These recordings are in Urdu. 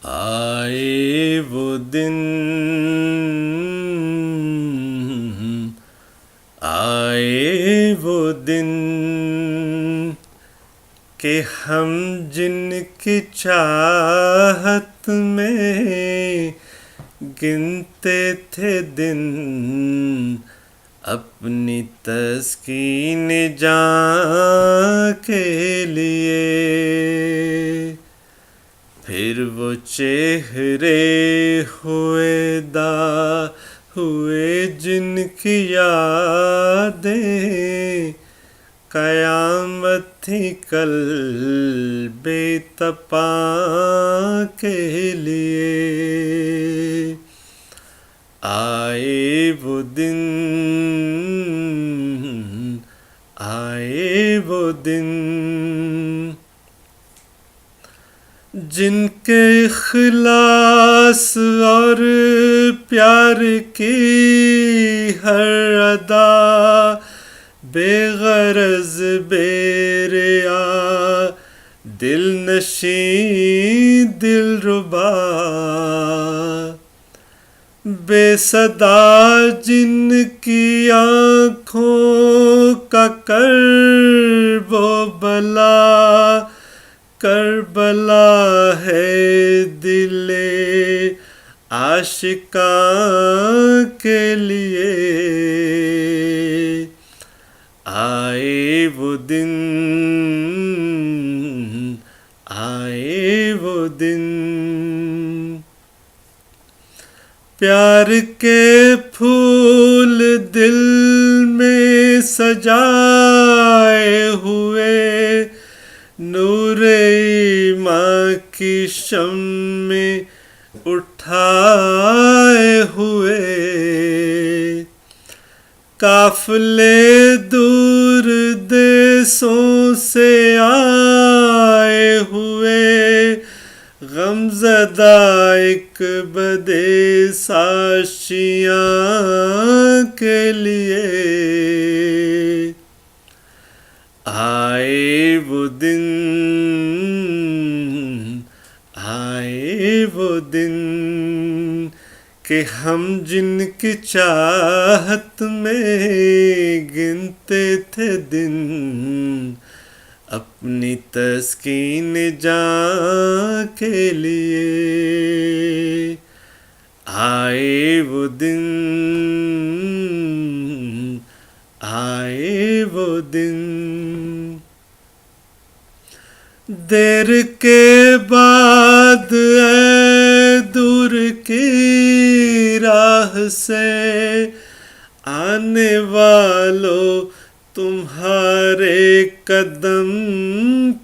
آئے وہ دن، آئے وہ دن کہ ہم جن کی چاہت میں گنتے تھے دن، اپنی تسکین جاں کے لیے، پھر وہ چہرے ہوئے ہوئے جن کی یادیں قیامت تھی کل بے تپاں کے لیے۔ آئے وہ دن، آئے وہ دن جن کے اخلاص اور پیار کی ہر ادا بے غرض بے ریا، دل نشیں دلربا، بے صدا جن کی آنکھوں کا کرب و بلا، کربلا ہے دل عاشقاں کے لیے۔ آئے وہ دن، آئے وہ دن پیار کے پھول دل میں سجائے ہوئے، نور ایمان کی شمع اٹھائے ہوئے، قافلے دور دیسوں سے آئے ہوئے، غمزدہ ایک بدیس آشیاں کے لیے۔ آئے وہ دن، آئے وہ دن کہ ہم جن کی چاہت میں گنتے تھے دن، اپنی تسکین جاں کے لیے۔ آئے وہ دن، آئے وہ دن دیر کے بعد اے دور کی راہ سے آنے والو تمہارے قدم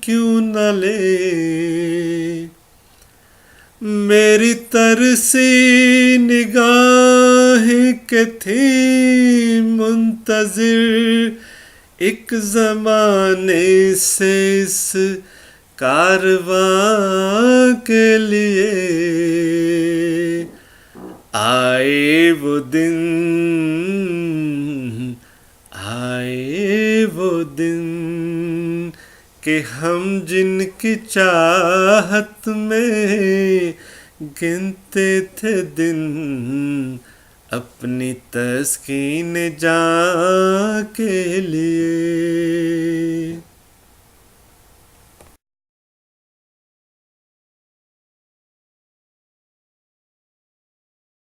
کیوں نہ لے، میری ترسی نگاہیں کہ تھی منتظر ایک زمانے سے اس کارواں کے لیے۔ آئے وہ دن، آئے وہ دن کہ ہم جن کی چاہت میں گنتے تھے دن، اپنی تسکین جاں کے لیے۔